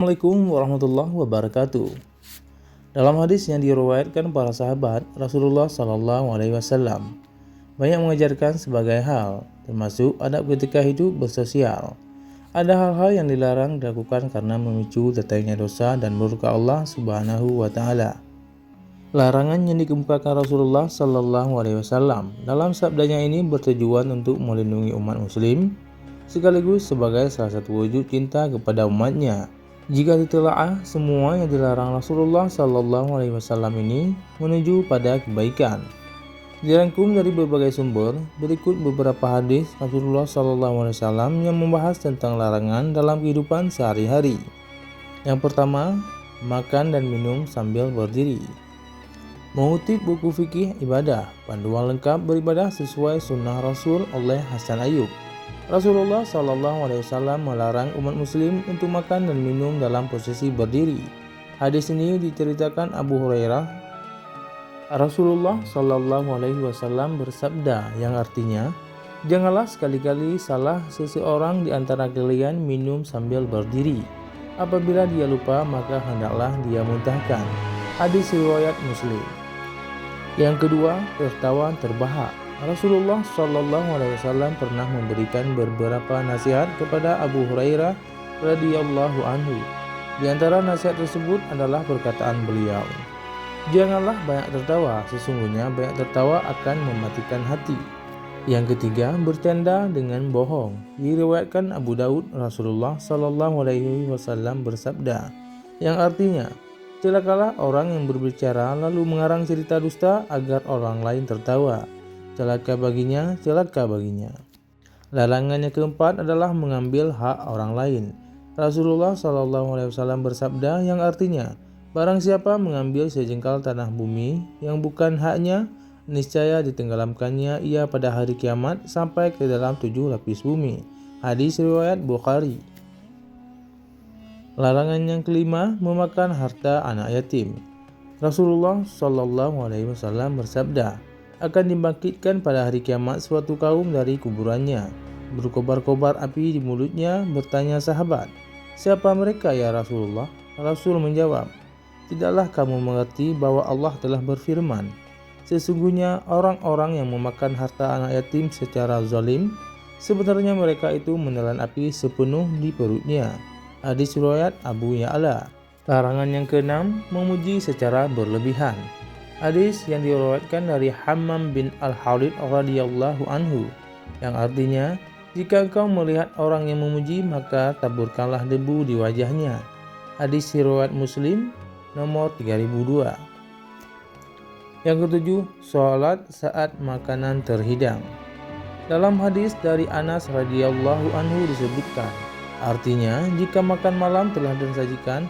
Assalamualaikum warahmatullahi wabarakatuh. Dalam hadis yang diriwayatkan para sahabat, Rasulullah SAW banyak mengajarkan sebagai hal, termasuk adab ketika hidup bersosial. Ada hal-hal yang dilarang dilakukan karena memicu datangnya dosa dan murka Allah Subhanahu wa Ta'ala. Larangan yang dikemukakan Rasulullah SAW dalam sabdanya ini bertujuan untuk melindungi umat Muslim, sekaligus sebagai salah satu wujud cinta kepada umatnya. Jika ditelaah, semua yang dilarang Rasulullah SAW ini menuju pada kebaikan. Dirangkum dari berbagai sumber, berikut beberapa hadis Rasulullah SAW yang membahas tentang larangan dalam kehidupan sehari-hari. Yang pertama, makan dan minum sambil berdiri. Mengutip buku fikih ibadah, panduan lengkap beribadah sesuai sunnah Rasul oleh Hasan Ayyub. Rasulullah SAW melarang umat muslim untuk makan dan minum dalam posisi berdiri. Hadis ini diceritakan Abu Hurairah. Rasulullah SAW bersabda yang artinya, janganlah sekali-kali salah seseorang di antara kalian minum sambil berdiri. Apabila dia lupa, maka hendaklah dia muntahkan. Hadis riwayat Muslim. Yang kedua, tertawa terbahak. Rasulullah SAW pernah memberikan beberapa nasihat kepada Abu Hurairah radhiyallahu anhu. Di antara nasihat tersebut adalah perkataan beliau, janganlah banyak tertawa, sesungguhnya banyak tertawa akan mematikan hati. Yang ketiga, bercanda dengan bohong. Diriwayatkan Abu Daud, Rasulullah SAW bersabda, yang artinya, celakalah orang yang berbicara lalu mengarang cerita dusta agar orang lain tertawa. Celaka baginya, celaka baginya. Larangan yang keempat adalah mengambil hak orang lain. Rasulullah SAW bersabda yang artinya, barang siapa mengambil sejengkal tanah bumi yang bukan haknya, niscaya ditenggelamkannya ia pada hari kiamat sampai ke dalam 7 lapis bumi. Hadis riwayat Bukhari. Larangan yang kelima, memakan harta anak yatim. Rasulullah SAW bersabda, akan dibangkitkan pada hari kiamat suatu kaum dari kuburannya. Berkobar-kobar api di mulutnya, bertanya sahabat, siapa mereka ya Rasulullah? Rasul menjawab, tidaklah kamu mengerti bahwa Allah telah berfirman, sesungguhnya orang-orang yang memakan harta anak yatim secara zalim, sebenarnya mereka itu menelan api sepenuh di perutnya. Hadis riwayat Abu Ya'la. Larangan yang keenam, memuji secara berlebihan. Hadis yang diriwayatkan dari Hammam bin Al-Harith radhiyallahu anhu, yang artinya, jika engkau melihat orang yang memuji, maka taburkanlah debu di wajahnya. Hadis riwayat Muslim nomor 3002. Yang ketujuh, sholat saat makanan terhidang. Dalam hadis dari Anas radhiyallahu anhu disebutkan, artinya, jika makan malam telah disajikan,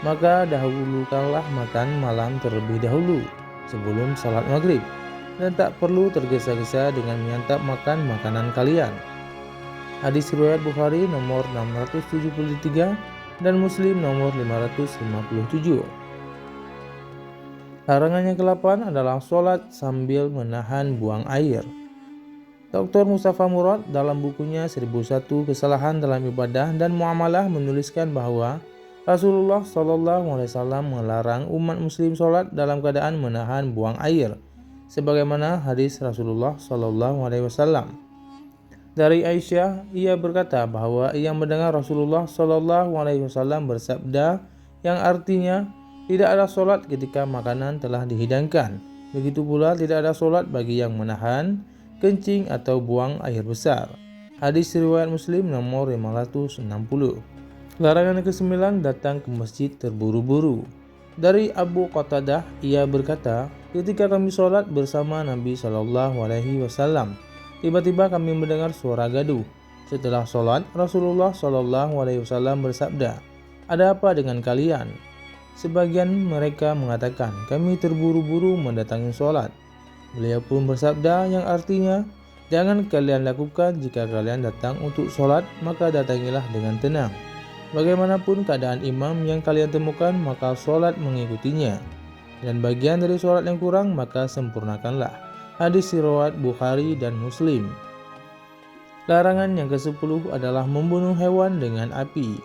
maka dahulukanlah makan malam terlebih dahulu sebelum salat maghrib, dan tak perlu tergesa-gesa dengan menyantap makan makanan kalian. Hadis riwayat Bukhari nomor 673 dan Muslim nomor 557. Larangan yang ke-8 adalah sholat sambil menahan buang air. Dr. Mustafa Murad dalam bukunya 1001 Kesalahan dalam Ibadah dan Muamalah menuliskan bahwa Rasulullah SAW melarang umat muslim sholat dalam keadaan menahan buang air, sebagaimana hadis Rasulullah SAW. Dari Aisyah, ia berkata bahwa ia mendengar Rasulullah SAW bersabda yang artinya, tidak ada sholat ketika makanan telah dihidangkan. Begitu pula tidak ada sholat bagi yang menahan, kencing atau buang air besar. Hadis riwayat Muslim nomor 560. Larangan yang ke-9, datang ke masjid terburu-buru. Dari Abu Qatadah, ia berkata, ketika kami sholat bersama Nabi SAW, tiba-tiba kami mendengar suara gaduh. Setelah sholat, Rasulullah SAW bersabda, ada apa dengan kalian? Sebagian mereka mengatakan, kami terburu-buru mendatangi sholat. Beliau pun bersabda yang artinya, jangan kalian lakukan jika kalian datang untuk sholat, maka datangilah dengan tenang. Bagaimanapun keadaan imam yang kalian temukan, maka sholat mengikutinya. Dan bagian dari sholat yang kurang, maka sempurnakanlah. Hadis riwayat Bukhari dan Muslim. Larangan yang ke-10 adalah membunuh hewan dengan api.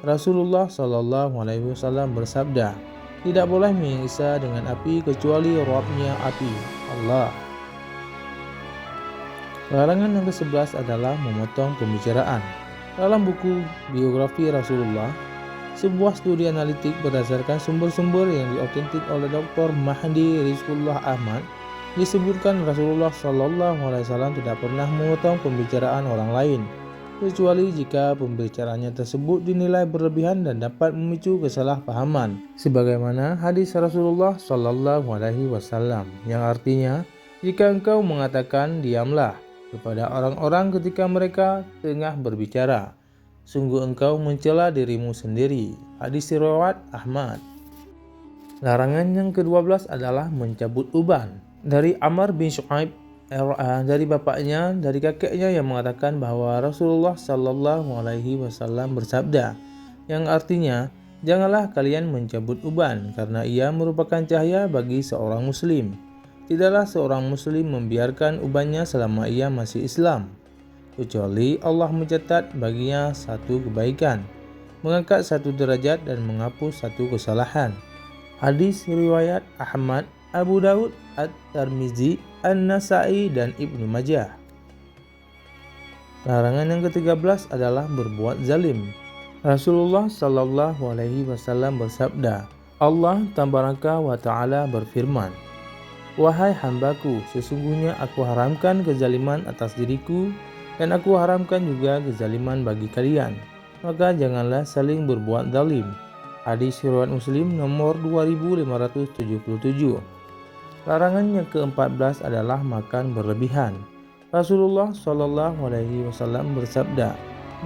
Rasulullah Shallallahu Alaihi Wasallam bersabda, tidak boleh menyiksa dengan api kecuali Rabbnya api, Allah. Larangan yang ke-11 adalah memotong pembicaraan. Dalam buku biografi Rasulullah, sebuah studi analitik berdasarkan sumber-sumber yang diotentik oleh Dr. Mahdi Rizqullah Ahmad, disebutkan Rasulullah Shallallahu Alaihi Wasallam tidak pernah memotong pembicaraan orang lain, kecuali jika pembicaraannya tersebut dinilai berlebihan dan dapat memicu kesalahpahaman. Sebagaimana hadis Rasulullah Shallallahu Alaihi Wasallam yang artinya, jika engkau mengatakan diamlah kepada orang-orang ketika mereka tengah berbicara, sungguh engkau mencela dirimu sendiri. Hadis riwayat Ahmad. Larangan yang ke-12 adalah mencabut uban. Dari Amr bin Shu'aib dari bapaknya, dari kakeknya yang mengatakan bahwa Rasulullah Shallallahu Alaihi Wasallam bersabda, yang artinya, janganlah kalian mencabut uban karena ia merupakan cahaya bagi seorang muslim. Tidaklah seorang muslim membiarkan ubannya selama ia masih Islam, kecuali Allah mencatat baginya satu kebaikan, mengangkat satu derajat dan menghapus satu kesalahan. Hadis riwayat Ahmad, Abu Daud, At-Tirmizi, An-Nasa'i, dan Ibnu Majah. Larangan yang ke-13 adalah berbuat zalim. Rasulullah Shallallahu Alaihi Wasallam bersabda, Allah Tabaraka wa Ta'ala berfirman, wahai hambaku, sesungguhnya aku haramkan kezaliman atas diriku dan aku haramkan juga kezaliman bagi kalian. Maka janganlah saling berbuat zalim. Hadis riwayat Muslim nomor 2577. Larangan yang ke-14 adalah makan berlebihan. Rasulullah Shallallahu Alaihi Wasallam bersabda,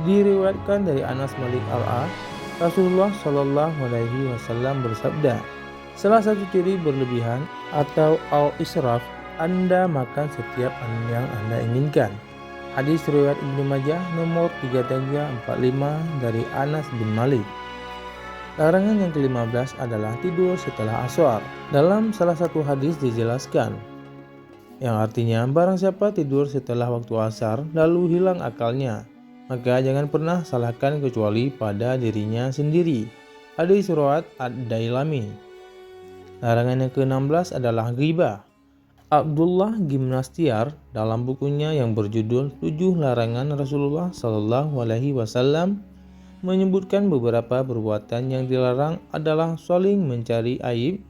diriwayatkan dari Anas Malik Al-A, Rasulullah Shallallahu Alaihi Wasallam bersabda, salah satu ciri berlebihan atau al-israf, Anda makan setiap yang Anda inginkan. Hadis riwayat Ibnu Majah nomor 3345 dari Anas bin Malik. Larangan yang ke-15 adalah tidur setelah asar. Dalam salah satu hadis dijelaskan, yang artinya barang siapa tidur setelah waktu asar lalu hilang akalnya, maka jangan pernah salahkan kecuali pada dirinya sendiri. Hadis riwayat Ad-Dailami. Larangan yang ke-16 adalah ghibah. Abdullah Gimnastiar dalam bukunya yang berjudul 7 Larangan Rasulullah Shallallahu Alaihi Wasallam menyebutkan beberapa perbuatan yang dilarang adalah saling mencari aib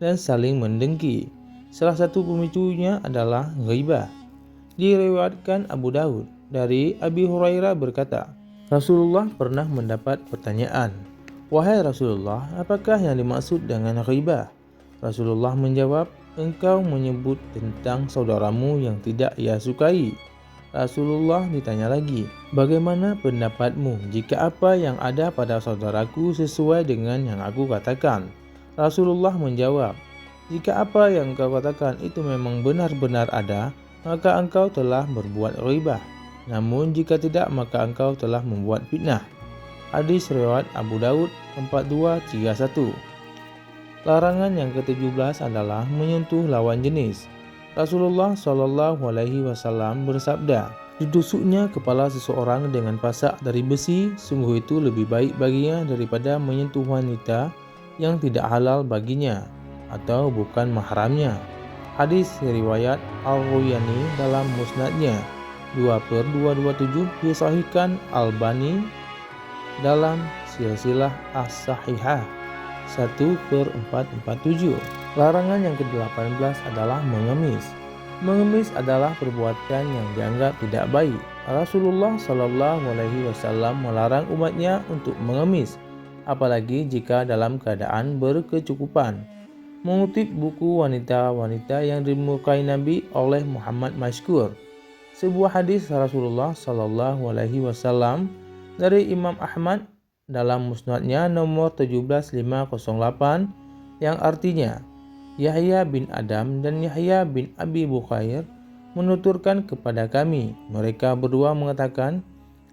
dan saling mendengki. Salah satu pemicunya adalah ghibah. Diriwayatkan Abu Daud dari Abi Hurairah berkata, Rasulullah pernah mendapat pertanyaan, wahai Rasulullah, apakah yang dimaksud dengan ghibah? Rasulullah menjawab, engkau menyebut tentang saudaramu yang tidak ia sukai. Rasulullah ditanya lagi, bagaimana pendapatmu jika apa yang ada pada saudaraku sesuai dengan yang aku katakan? Rasulullah menjawab, jika apa yang engkau katakan itu memang benar-benar ada, maka engkau telah berbuat ghibah. Namun jika tidak, maka engkau telah membuat fitnah. Hadis riwayat Abu Daud 4231. Larangan yang ke-17 adalah menyentuh lawan jenis. Rasulullah Shallallahu Alaihi Wasallam bersabda, ditusuknya kepala seseorang dengan pasak dari besi, sungguh itu lebih baik baginya daripada menyentuh wanita yang tidak halal baginya atau bukan mahramnya. Hadis riwayat Al-Ruyani dalam musnadnya 2/227, disahihkan Albani dalam silsilah as-sahihah 1/447. Larangan yang ke-18 adalah mengemis. Mengemis adalah perbuatan yang dianggap tidak baik. Rasulullah Shallallahu Alaihi Wasallam melarang umatnya untuk mengemis, apalagi jika dalam keadaan berkecukupan. Mengutip buku wanita-wanita yang dimurkai Nabi oleh Muhammad Mashkur, sebuah hadis Rasulullah Shallallahu Alaihi Wasallam dari Imam Ahmad dalam musnadnya nomor 17508 yang artinya, Yahya bin Adam dan Yahya bin Abi Bukhair menuturkan kepada kami, mereka berdua mengatakan,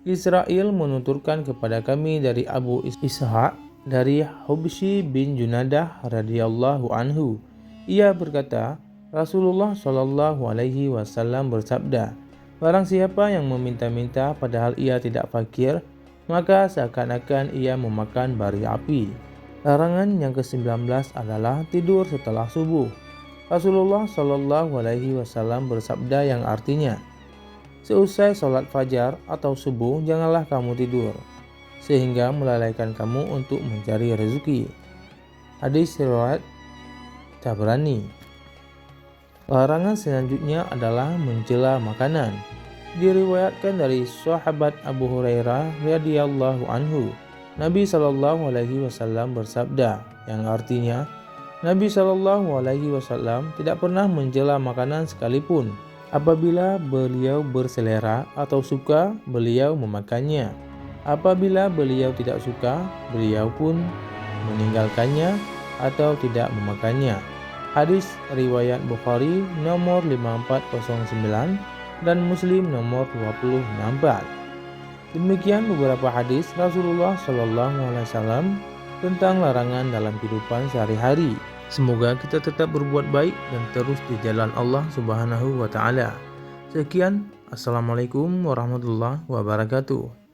Israel menuturkan kepada kami dari Abu Ishaq dari Hubshi bin Junadah radhiyallahu anhu. Ia berkata, Rasulullah Shallallahu Alaihi Wasallam bersabda, barang siapa yang meminta-minta padahal ia tidak fakir, maka seakan-akan ia memakan bara api. Larangan yang ke-19 adalah tidur setelah subuh. Rasulullah Shallallahu Alaihi Wasallam bersabda yang artinya, seusai sholat fajar atau subuh janganlah kamu tidur, sehingga melalaikan kamu untuk mencari rezeki. Hadis riwayat Tabrani. Larangan selanjutnya adalah mencela makanan. Diriwayatkan dari sahabat Abu Hurairah radhiyallahu anhu, Nabi Shallallahu Alaihi Wasallam bersabda yang artinya, Nabi Shallallahu Alaihi Wasallam tidak pernah mencela makanan sekalipun. Apabila beliau berselera atau suka, beliau memakannya. Apabila beliau tidak suka, beliau pun meninggalkannya atau tidak memakannya. Hadis riwayat Bukhari nomor 5409 dan Muslim nomor 2064. Demikian beberapa hadis Rasulullah Shallallahu Alaihi Wasallam tentang larangan dalam kehidupan sehari-hari. Semoga kita tetap berbuat baik dan terus di jalan Allah Subhanahu wa Ta'ala. Sekian, Assalamualaikum warahmatullahi wabarakatuh.